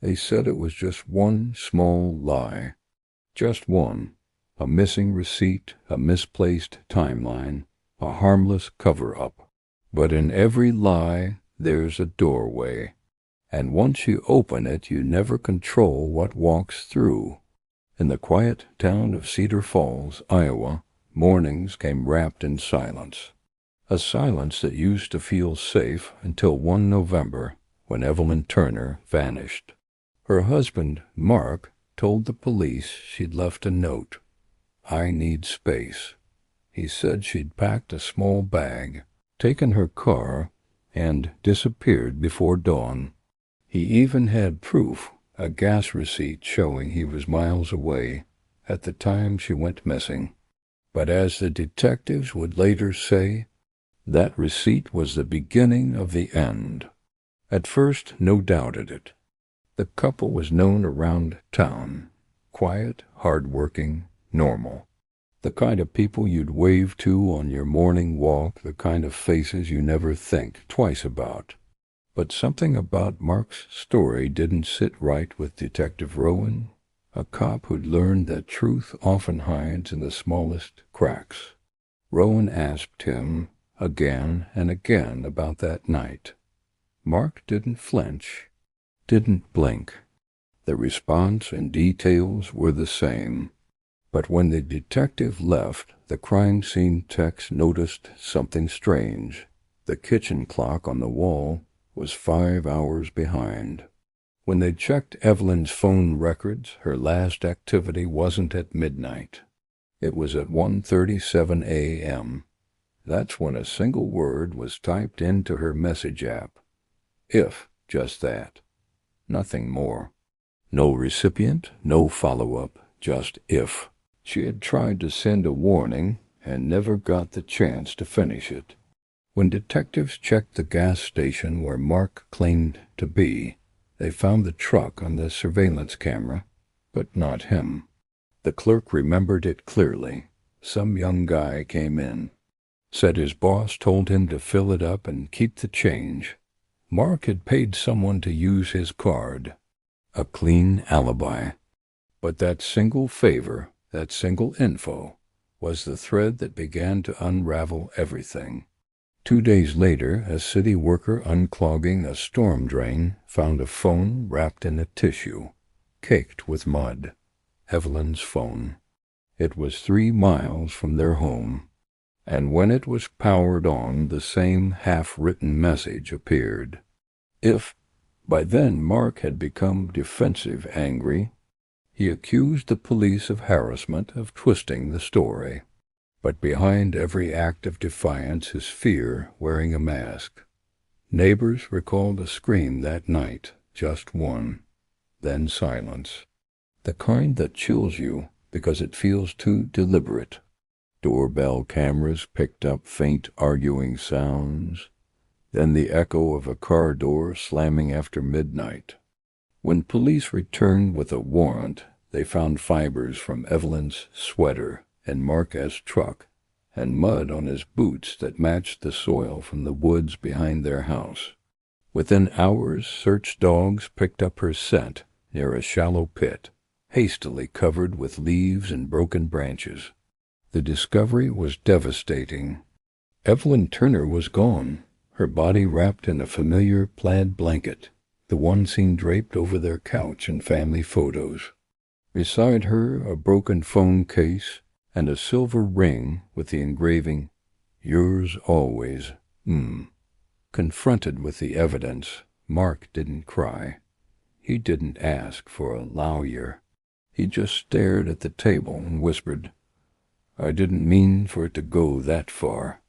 They said it was just one small lie. Just one. A missing receipt, a misplaced timeline, a harmless cover-up. But in every lie, there's a doorway. And once you open it, you never control what walks through. In the quiet town of Cedar Falls, Iowa, mornings came wrapped in silence. A silence that used to feel safe until one November, when Evelyn Turner vanished. Her husband, Mark, told the police she'd left a note. "I need space." He said she'd packed a small bag, taken her car, and disappeared before dawn. He even had proof, a gas receipt showing he was miles away at the time she went missing. But as the detectives would later say, that receipt was the beginning of the end. At first, no doubted it. The couple was known around town. Quiet, hard-working, normal. The kind of people you'd wave to on your morning walk, the kind of faces you never think twice about. But something about Mark's story didn't sit right with Detective Rowan, a cop who'd learned that truth often hides in the smallest cracks. Rowan asked him again and again about that night. Mark didn't flinch, didn't blink. The response and details were the same. But when the detective left, the crime scene techs noticed something strange. The kitchen clock on the wall was 5 hours behind. When they checked Evelyn's phone records, her last activity wasn't at midnight. It was at 1:37 a.m. That's when a single word was typed into her message app. If, just that. Nothing more. No recipient, no follow-up, just if. She had tried to send a warning and never got the chance to finish it. When detectives checked the gas station where Mark claimed to be, they found the truck on the surveillance camera, but not him. The clerk remembered it clearly. Some young guy came in. Said his boss told him to fill it up and keep the change. Mark had paid someone to use his card. A clean alibi. But that single favor, that single info, was the thread that began to unravel everything. 2 days later, a city worker unclogging a storm drain found a phone wrapped in a tissue, caked with mud. Evelyn's phone. It was 3 miles from their home. And when it was powered on, the same half-written message appeared. If, by then Mark had become defensive, angry, he accused the police of harassment, of twisting the story. But behind every act of defiance is fear wearing a mask. Neighbors recalled a scream that night, just one. Then silence. The kind that chills you because it feels too deliberate. Doorbell cameras picked up faint arguing sounds, then the echo of a car door slamming after midnight. When police returned with a warrant, they found fibers from Evelyn's sweater in Marquez's truck and mud on his boots that matched the soil from the woods behind their house. Within hours, search dogs picked up her scent near a shallow pit, hastily covered with leaves and broken branches. The discovery was devastating. Evelyn Turner was gone, her body wrapped in a familiar plaid blanket, the one seen draped over their couch in family photos. Beside her, a broken phone case and a silver ring with the engraving, "Yours always, Confronted with the evidence, Mark didn't cry. He didn't ask for a lawyer. He just stared at the table and whispered, "I didn't mean for it to go that far."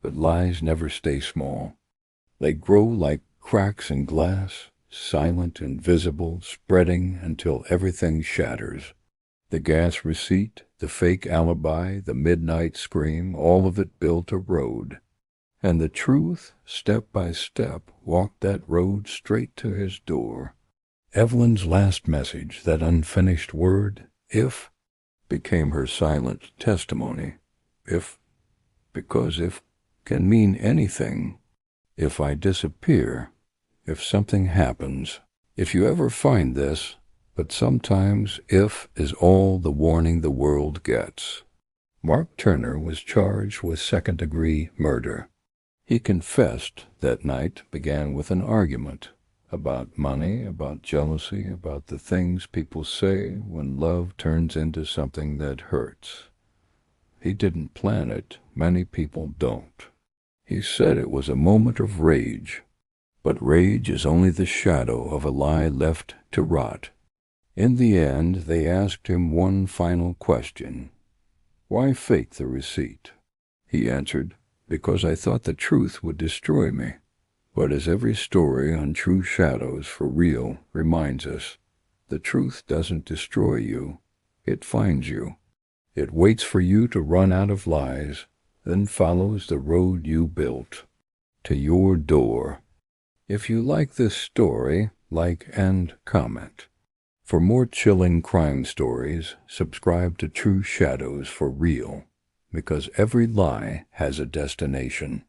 But lies never stay small. They grow like cracks in glass, silent and visible, spreading until everything shatters. The gas receipt, the fake alibi, the midnight scream, all of it built a road. And the truth, step by step, walked that road straight to his door. Evelyn's last message, that unfinished word, if, became her silent testimony. Because if can mean anything. If I disappear, if something happens, If you ever find this, but sometimes if is all the warning the world gets. Mark Turner was charged with second-degree murder. He confessed that night began with an argument about money, about jealousy, about the things people say when love turns into something that hurts. He didn't plan it. Many people don't. He said it was a moment of rage. But rage is only the shadow of a lie left to rot. In the end, they asked him one final question. Why fake the receipt? He answered, because I thought the truth would destroy me. But as every story on True Shadows for Real reminds us, the truth doesn't destroy you. It finds you. It waits for you to run out of lies, then follows the road you built, to your door. If you like this story, like and comment. For more chilling crime stories, subscribe to True Shadows for Real, because every lie has a destination.